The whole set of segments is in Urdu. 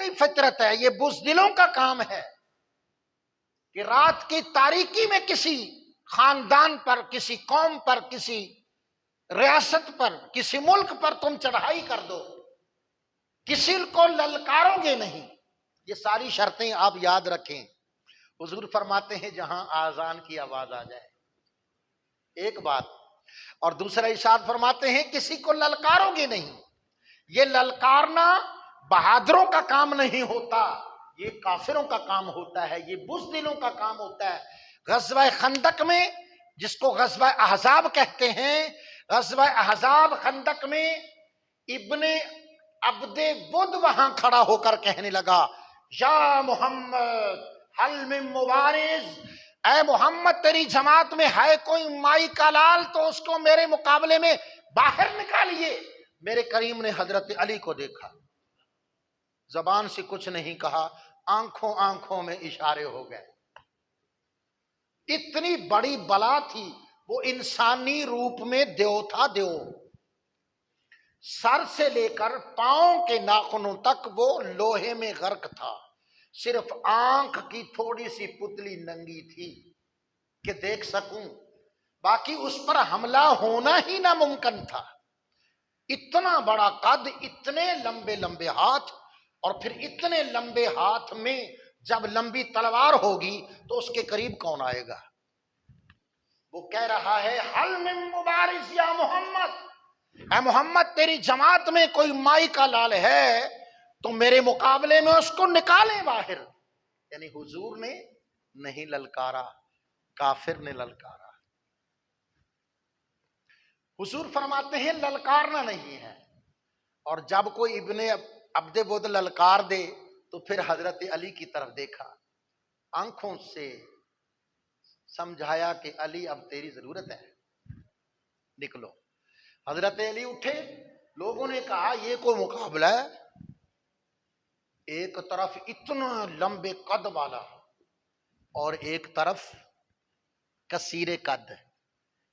اپنی فطرت ہے، یہ بزدلوں کا کام ہے کہ رات کی تاریکی میں کسی خاندان پر، کسی قوم پر، کسی ریاست پر، کسی ملک پر تم چڑھائی کر دو، کسی کو للکارو گے نہیں۔ یہ ساری شرطیں آپ یاد رکھیں۔ حضور فرماتے ہیں جہاں آذان کی آواز آ جائے، ایک بات، اور دوسرا ارشاد فرماتے ہیں کسی کو للکارو گے نہیں۔ یہ للکارنا بہادروں کا کام نہیں ہوتا، یہ کافروں کا کام ہوتا ہے، یہ بزدلوں کا کام ہوتا ہے۔ غزوہ خندق میں، جس کو غزوہ احزاب کہتے ہیں، غزوہ احزاب خندق میں ابن عبد ود وہاں کھڑا ہو کر کہنے لگا یا محمد حل من مبارز، اے محمد تیری جماعت میں ہے کوئی مائی کا لال تو اس کو میرے مقابلے میں باہر نکالیے۔ میرے کریم نے حضرت علی کو دیکھا، زبان سے کچھ نہیں کہا، آنکھوں آنکھوں میں اشارے ہو گئے۔ اتنی بڑی بلا تھی، وہ انسانی روپ میں دیو تھا، دیو، سر سے لے کر پاؤں کے ناخنوں تک وہ لوہے میں غرق تھا، صرف آنکھ کی تھوڑی سی پتلی ننگی تھی کہ دیکھ سکوں، باقی اس پر حملہ ہونا ہی ناممکن تھا۔ اتنا بڑا قد، اتنے لمبے لمبے ہاتھ، اور پھر اتنے لمبے ہاتھ میں جب لمبی تلوار ہوگی تو اس کے قریب کون آئے گا؟ وہ کہہ رہا ہے حل من مبارز یا محمد، اے محمد تیری جماعت میں کوئی مائی کا لال ہے تو میرے مقابلے میں اس کو نکالیں باہر۔ یعنی حضور نے نہیں للکارا، کافر نے للکارا۔ حضور فرماتے ہیں للکارنا نہیں ہے، اور جب کوئی ابن عبد ود للکار دے تو پھر حضرت علی کی طرف دیکھا، آنکھوں سے سمجھایا کہ علی اب تیری ضرورت ہے، نکلو۔ حضرت علی اٹھے، لوگوں نے کہا یہ کوئی مقابلہ ہے، ایک طرف اتنا لمبے قد والا اور ایک طرف کثیر قد،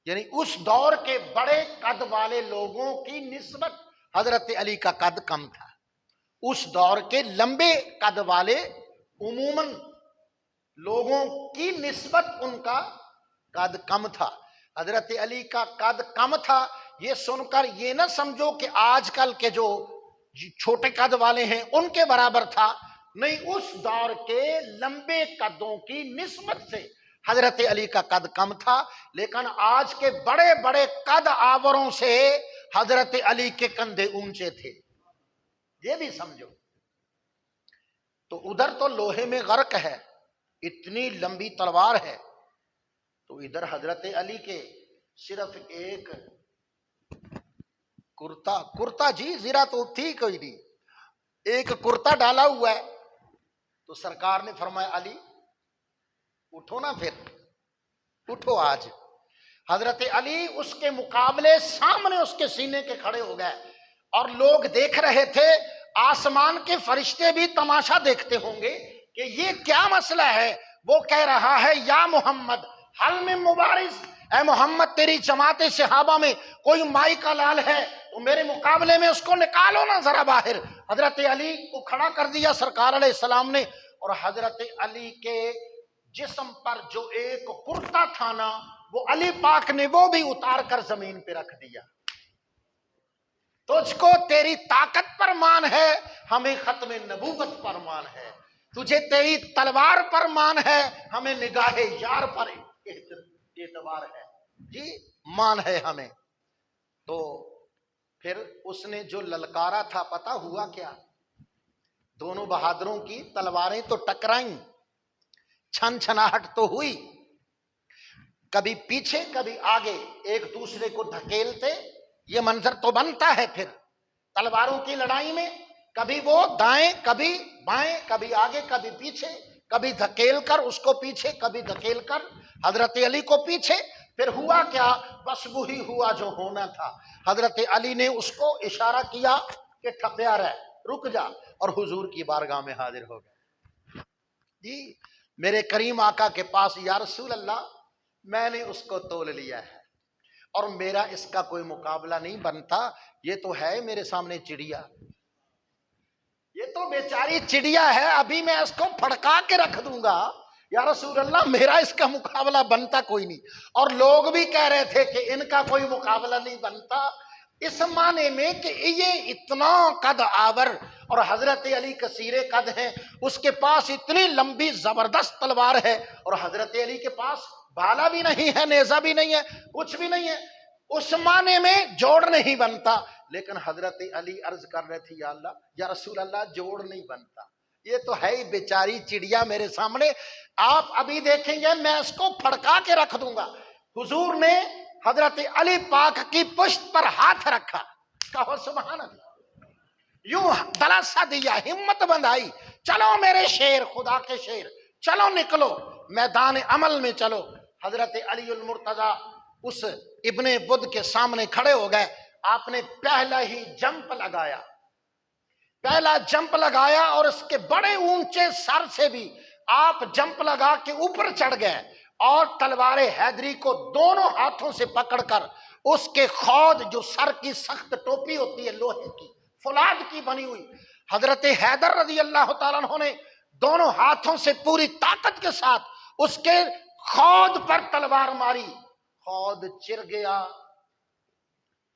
یعنی اس دور کے بڑے قد والے لوگوں کی نسبت حضرت علی کا قد کم تھا۔ اس دور کے لمبے قد والے عموماً لوگوں کی نسبت ان کا قد کم تھا، حضرت علی کا قد کم تھا۔ یہ سن کر یہ نہ سمجھو کہ آج کل کے جو چھوٹے قد والے ہیں ان کے برابر تھا، نہیں، اس دور کے لمبے قدوں کی نسبت سے حضرت علی کا قد کم تھا، لیکن آج کے بڑے بڑے قد آوروں سے حضرت علی کے کندھے اونچے تھے، یہ بھی سمجھو۔ تو ادھر تو لوہے میں غرق ہے، اتنی لمبی تلوار ہے، تو ادھر حضرت علی کے صرف ایک کرتا جی ذرا تو تھی کوئی نہیں، ایک کرتا ڈالا ہوا ہے، تو سرکار نے فرمایا علی اٹھو نا، پھر اٹھو آج۔ حضرت علی اس کے مقابلے سامنے اس کے سینے کے کھڑے ہو گئے، اور لوگ دیکھ رہے تھے، آسمان کے فرشتے بھی تماشا دیکھتے ہوں گے کہ یہ کیا مسئلہ ہے۔ وہ کہہ رہا ہے یا محمد حل من مبارز، اے محمد تیری جماعت صحابہ میں کوئی مائی کا لال ہے تو میرے مقابلے میں اس کو نکالو نا ذرا باہر۔ حضرت علی کو کھڑا کر دیا سرکار علیہ السلام نے، اور حضرت علی کے جسم پر جو ایک کرتا تھا نا، وہ علی پاک نے وہ بھی اتار کر زمین پہ رکھ دیا۔ تجھ کو تیری طاقت پر مان ہے، ہمیں ختم نبوت پر مان ہے، تجھے تیری تلوار پر مان ہے، ہمیں نگاہ یار پر اعتبار ہے، جی مان ہے ہمیں۔ تو پھر اس نے جو للکارا تھا، پتہ ہوا کیا؟ دونوں بہادروں کی تلواریں تو ٹکرائیں، چھن چھناہٹ تو ہوئی، کبھی پیچھے کبھی آگے ایک دوسرے کو دھکیلتے، یہ منظر تو بنتا ہے۔ پھر تلواروں کی لڑائی میں کبھی وہ دائیں کبھی بائیں، کبھی آگے کبھی پیچھے، کبھی دھکیل کر اس کو پیچھے، کبھی دھکیل کر حضرت علی کو پیچھے۔ پھر ہوا کیا؟ بس وہی ہوا جو ہونا تھا، حضرت علی نے اس کو اشارہ کیا کہ ٹھپیا رہ، رک جا، اور حضور کی بارگاہ میں حاضر ہو گئے۔ جی میرے کریم آقا کے پاس، یا رسول اللہ میں نے اس کو تول لیا ہے اور میرا اس کا کوئی مقابلہ نہیں بنتا، یہ تو ہے میرے سامنے چڑیا، یہ تو بیچاری چڑیا ہے، ابھی میں اس کو پھڑکا کے رکھ دوں گا، یا رسول اللہ میرا اس کا مقابلہ بنتا کوئی نہیں. اور لوگ بھی کہہ رہے تھے کہ ان کا کوئی مقابلہ نہیں بنتا، اس معنی میں کہ یہ اتنا قد آور اور حضرت علی کثیر قد ہیں، اس کے پاس اتنی لمبی زبردست تلوار ہے، اور حضرت علی کے پاس بھالا بھی نہیں ہے، نیزہ بھی نہیں ہے، کچھ بھی نہیں ہے، اس معنی میں جوڑ نہیں بنتا. لیکن حضرت علی عرض کر رہے تھے یا اللہ، یا رسول اللہ جوڑ نہیں بنتا، یہ تو ہے ہی بیچاری چڑیا میرے سامنے، آپ ابھی دیکھیں گے میں اس کو پھڑکا کے رکھ دوں گا. حضور نے حضرت علی پاک کی پشت پر ہاتھ رکھا، کہو سبحان اللہ، یوں دلاسا دیا، ہمت بندھائی، چلو میرے شیر، خدا کے شیر، چلو نکلو میدان عمل میں چلو. حضرت علی المرتضی اس ابن بدھ کے سامنے کھڑے ہو گئے. آپ نے پہلا ہی جمپ لگایا اور اس کے بڑے اونچے سر سے بھی آپ جمپ لگا کے اوپر چڑھ گئے، اور تلوار حیدری کو دونوں ہاتھوں سے پکڑ کر اس کے خود جو سر کی سخت ٹوپی ہوتی ہے لوہے کی فولاد کی بنی ہوئی، حضرت حیدر رضی اللہ تعالیٰ عنہ نے دونوں ہاتھوں سے پوری طاقت کے ساتھ اس کے خود پر تلوار ماری. خود چر گیا،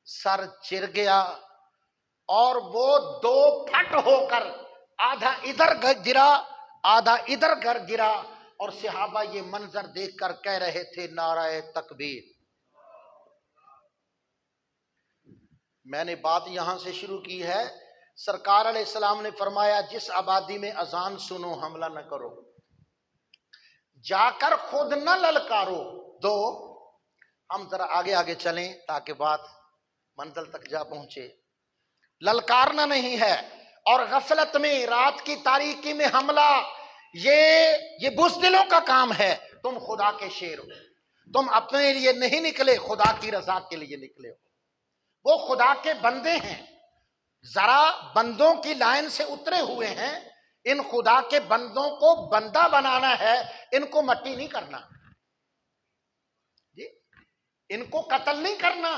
سر چر گیا، اور وہ دو پھٹ ہو کر آدھا ادھر گرا آدھا ادھر گرا. اور صحابہ یہ منظر دیکھ کر کہہ رہے تھے نعرہ تکبیر. میں نے بات یہاں سے شروع کی ہے. سرکار علیہ السلام نے فرمایا جس آبادی میں اذان سنو حملہ نہ کرو، جا کر خود نہ للکارو. دو، ہم ذرا آگے چلیں تاکہ بات منزل تک جا پہنچے. للکارنا نہیں ہے، اور غفلت میں رات کی تاریکی میں حملہ، یہ بزدلوں کا کام ہے. تم خدا کے شیر ہو، تم اپنے لیے نہیں نکلے، خدا کی رضا کے لیے نکلے ہو. وہ خدا کے بندے ہیں، ذرا بندوں کی لائن سے اترے ہوئے ہیں. ان خدا کے بندوں کو بندہ بنانا ہے، ان کو مٹی نہیں کرنا جی، ان کو قتل نہیں کرنا.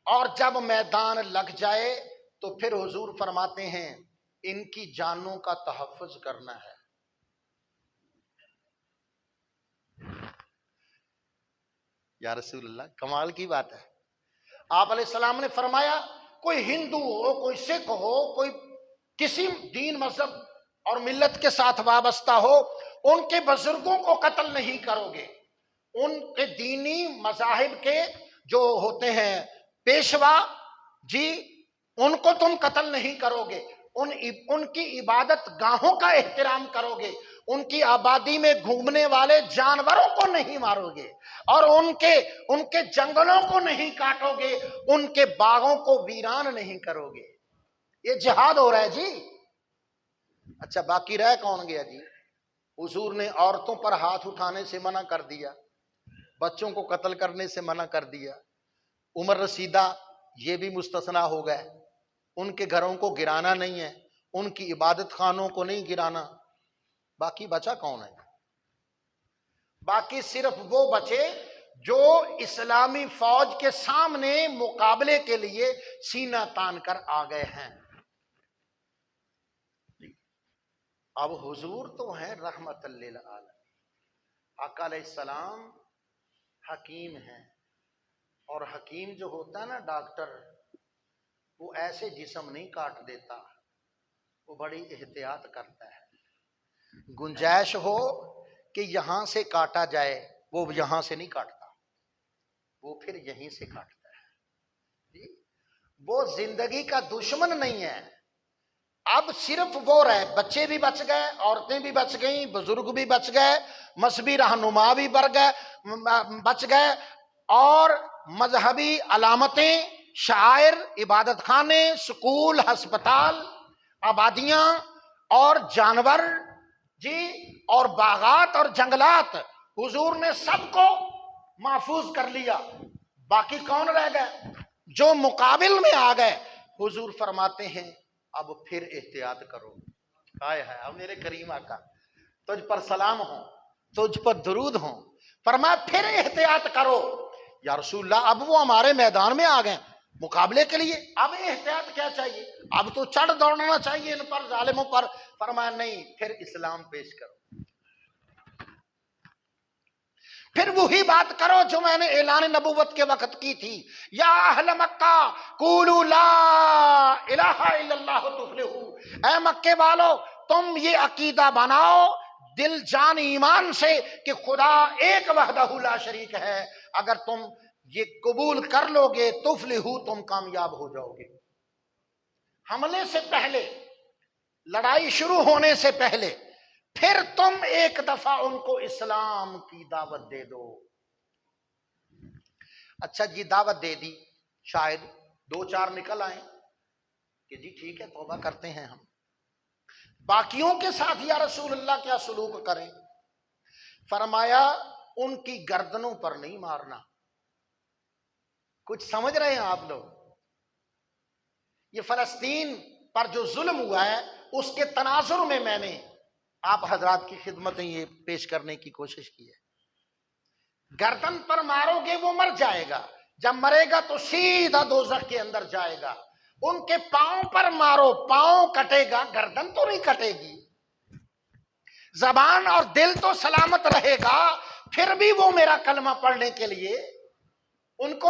اور جب میدان لگ جائے تو پھر حضور فرماتے ہیں ان کی جانوں کا تحفظ کرنا ہے. یا رسول اللہ، کمال کی بات ہے. آپ علیہ السلام نے فرمایا کوئی ہندو ہو، کوئی سکھ ہو، کوئی کسی دین مذہب اور ملت کے ساتھ وابستہ ہو، ان کے بزرگوں کو قتل نہیں کرو گے. ان کے دینی مذاہب کے جو ہوتے ہیں پیشوا جی، ان کو تم قتل نہیں کرو گے. ان کی عبادت گاہوں کا احترام کرو گے. ان کی آبادی میں گھومنے والے جانوروں کو نہیں مارو گے، اور ان کے جنگلوں کو نہیں کاٹو گے، ان کے باغوں کو ویران نہیں کرو گے. یہ جہاد ہو رہا ہے جی. اچھا باقی رہ کون گیا جی؟ حضور نے عورتوں پر ہاتھ اٹھانے سے منع کر دیا، بچوں کو قتل کرنے سے منع کر دیا. عمر رسیدہ یہ بھی مستثنا ہو گئے، ان کے گھروں کو گرانا نہیں ہے، ان کی عبادت خانوں کو نہیں گرانا. باقی بچا کون ہے؟ باقی صرف وہ بچے جو اسلامی فوج کے سامنے مقابلے کے لیے سینہ تان کر آ گئے ہیں. اب حضور تو ہیں رحمت للعالمین، آقا علیہ السلام حکیم ہیں، اور حکیم جو ہوتا ہے نا ڈاکٹر، وہ ایسے جسم نہیں کاٹ دیتا، وہ بڑی احتیاط کرتا ہے. گنجائش ہو کہ یہاں سے کاٹا جائے، وہ یہاں سے نہیں کاٹتا، وہ پھر یہیں سے کاٹتا ہے. وہ زندگی کا دشمن نہیں ہے. اب صرف وہ رہے، بچے بھی بچ گئے، عورتیں بھی بچ گئیں، بزرگ بھی بچ گئے، مذہبی رہنما بھی بچ گئے، اور مذہبی علامتیں، شعائر، عبادت خانے، سکول، ہسپتال، آبادیاں اور جانور جی، اور باغات اور جنگلات، حضور نے سب کو محفوظ کر لیا. باقی کون رہ گئے؟ جو مقابل میں آ گئے. حضور فرماتے ہیں اب پھر احتیاط کرو. ہائے ہائے، اب میرے کریم آقا تجھ پر سلام ہو، تجھ پر درود ہو، فرمایا پھر احتیاط کرو. یا رسول اللہ اب وہ ہمارے میدان میں آ گئے مقابلے کے لیے، اب احتیاط کیا چاہیے؟ اب تو چڑھ دوڑنا چاہیے ان پر، ظالموں پر۔ فرمایا نہیں، پھر اسلام پیش کرو، پھر وہی بات کرو جو میں نے اعلان نبوت کے وقت کی تھی، یا اہل مکہ قولوا لا الہ الا اللہ تفلحوا، اے مکے والو تم یہ عقیدہ بناؤ دل جان ایمان سے کہ خدا ایک وحدہ لا شریک ہے، اگر تم یہ قبول کر لو گے تفلحوا، تم کامیاب ہو جاؤ گے۔ حملے سے پہلے، لڑائی شروع ہونے سے پہلے پھر تم ایک دفعہ ان کو اسلام کی دعوت دے دو۔ اچھا جی، دعوت دے دی، شاید دو چار نکل آئیں کہ جی ٹھیک ہے توبہ کرتے ہیں ہم، باقیوں کے ساتھ یا رسول اللہ کیا سلوک کریں؟ فرمایا ان کی گردنوں پر نہیں مارنا۔ کچھ سمجھ رہے ہیں آپ لوگ؟ یہ فلسطین پر جو ظلم ہوا ہے اس کے تناظر میں نے آپ حضرات کی خدمت میں یہ پیش کرنے کی کوشش کی ہے۔ گردن پر مارو گے وہ مر جائے گا، جب مرے گا تو سیدھا دوزخ کے اندر جائے گا۔ ان کے پاؤں پر مارو، پاؤں کٹے گا، گردن تو نہیں کٹے گی۔ زبان اور دل تو سلامت رہے گا، پھر بھی وہ میرا کلمہ پڑھنے کے لیے ان کو